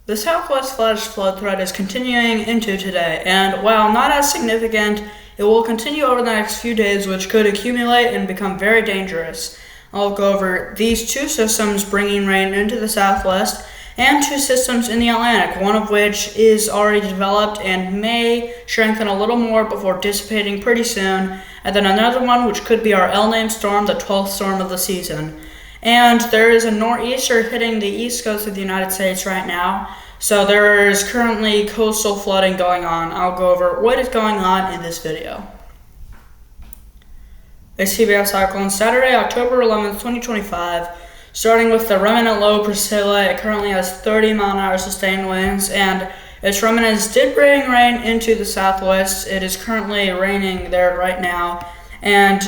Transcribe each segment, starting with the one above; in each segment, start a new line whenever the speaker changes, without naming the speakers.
The southwest flash flood threat is continuing into today, and while not as significant, it will continue over the next few days, which could accumulate and become very dangerous. I'll go over these two systems bringing rain into the southwest, and two systems in the Atlantic, one of which is already developed and may strengthen a little more before dissipating pretty soon, and then another one which could be our El-named storm, the 12th storm of the season. And there is a nor'easter hitting the east coast of the United States right now, so there is currently coastal flooding going on. I'll go over what is going on in this video. A CBS article on Saturday, October 11th, 2025, starting with the remnant low Priscilla. It currently has 30 mile an hour sustained winds, and its remnants did bring rain into the southwest. It is currently raining there right now. And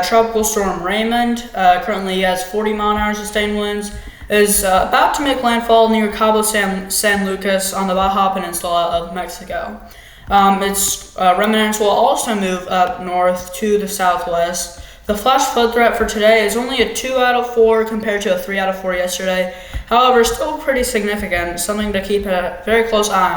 Tropical Storm Raymond currently has 40 mile an hour sustained winds, is about to make landfall near Cabo San Lucas on the Baja Peninsula of Mexico. Its remnants will also move up north to the southwest. The flash flood threat for today is only a 2 out of 4 compared to a 3 out of 4 yesterday. However, still pretty significant, something to keep a very close eye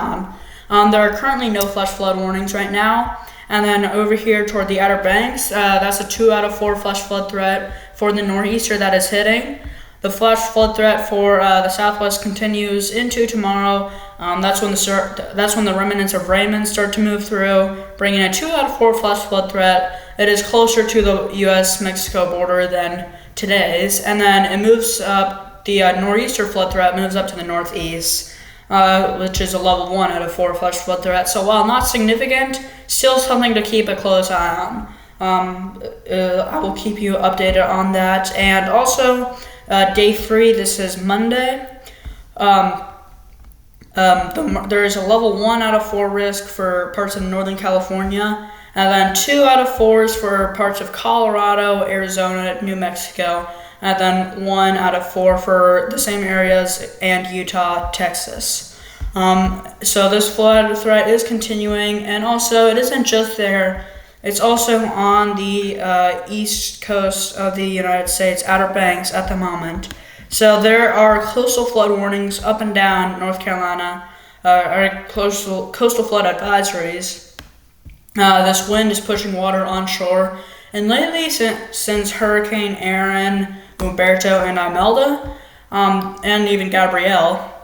on. There are currently no flash flood warnings right now. And then over here toward the Outer Banks, that's a 2 out of 4 flash flood threat for the nor'easter that is hitting. The flash flood threat for the southwest continues into tomorrow. That's when the remnants of Raymond start to move through, bringing a 2 out of 4 flash flood threat. It is closer to the U.S.-Mexico border than today's, and then it moves up. The nor'easter flood threat moves up to the northeast, which is a level 1 out of 4 flash flood threat. So while not significant, still something to keep a close eye on. I will keep you updated on that. And also, day 3, this is Monday. There is a level 1 out of 4 risk for parts of Northern California, and then 2 out of 4s for parts of Colorado, Arizona, New Mexico, and then 1 out of 4 for the same areas and Utah, Texas. So this flood threat is continuing, and also it isn't just there. It's also on the east coast of the United States, Outer Banks at the moment. So there are coastal flood warnings up and down North Carolina, or coastal flood advisories. This wind is pushing water onshore, and lately since Hurricane Aaron, Humberto, and Imelda, and even Gabrielle,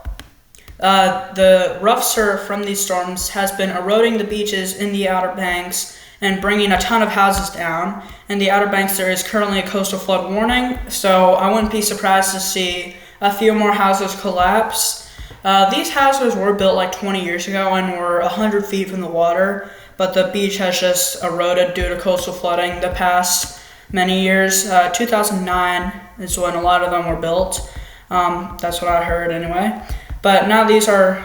the rough surf from these storms has been eroding the beaches in the Outer Banks and bringing a ton of houses down. In the Outer Banks, there is currently a coastal flood warning, so I wouldn't be surprised to see a few more houses collapse. These houses were built like 20 years ago and were 100 feet from the water, but the beach has just eroded due to coastal flooding the past many years. 2009 is when a lot of them were built. That's what I heard anyway. But now these are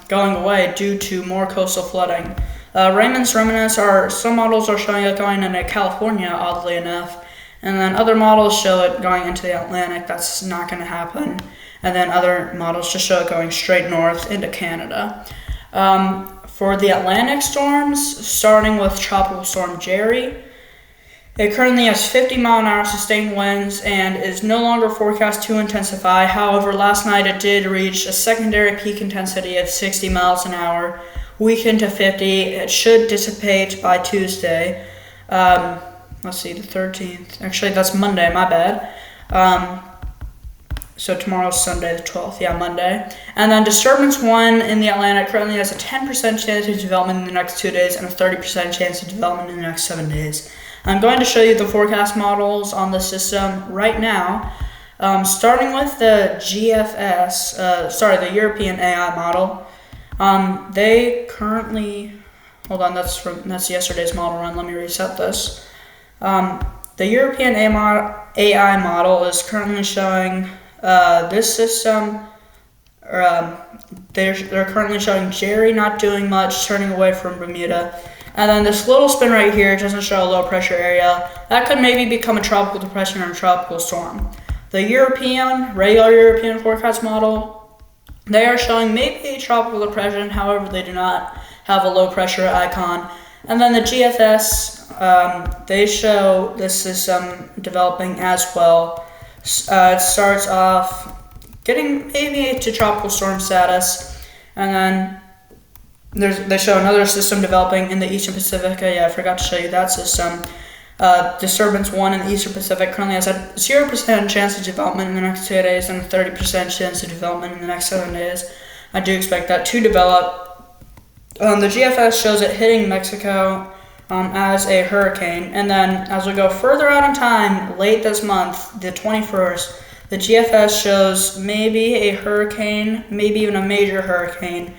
going away due to more coastal flooding. Raymond's remnants some models are showing it going into California, oddly enough, and then other models show it going into the Atlantic. That's not going to happen. And then other models just show it going straight north into Canada. For the Atlantic storms, starting with Tropical Storm Jerry, it currently has 50 mile an hour sustained winds and is no longer forecast to intensify. However, last night it did reach a secondary peak intensity of 60 miles an hour, weakened to 50. It should dissipate by Tuesday. Let's see, the 13th. Actually, that's Monday, my bad. So tomorrow's Sunday, the 12th. Yeah, Monday. And then Disturbance 1 in the Atlantic currently has a 10% chance of development in the next 2 days and a 30% chance of development in the next 7 days. I'm going to show you the forecast models on the system right now. Starting with the the European AI model. They currently, hold on, that's yesterday's model run. Let me reset this. The European AI model is currently showing this system. They're currently showing Jerry not doing much, turning away from Bermuda. And then this little spin right here doesn't show a low pressure area. That could maybe become a tropical depression or a tropical storm. The regular European forecast model, they are showing maybe a tropical depression. However, they do not have a low pressure icon. And then the GFS, they show this system developing as well. It starts off getting maybe to tropical storm status. And then they show another system developing in the Eastern Pacific. Yeah, I forgot to show you that system. Disturbance 1 in the Eastern Pacific currently has a 0% chance of development in the next 2 days and a 30% chance of development in the next 7 days. I do expect that to develop. The GFS shows it hitting Mexico as a hurricane. And then as we go further out in time, late this month, the 21st, the GFS shows maybe a hurricane, maybe even a major hurricane,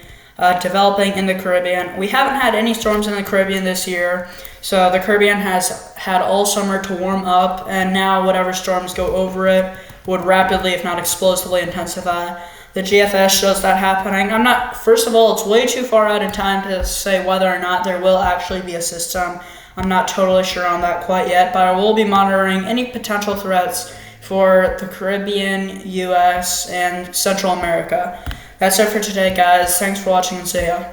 developing in the Caribbean. We haven't had any storms in the Caribbean this year, so the Caribbean has had all summer to warm up, and now whatever storms go over it would rapidly, if not explosively, intensify. The GFS shows that happening. First of all, it's way too far out in time to say whether or not there will actually be a system. I'm not totally sure on that quite yet, but I will be monitoring any potential threats for the Caribbean, US, and Central America. That's it for today, guys. Thanks for watching, and see ya.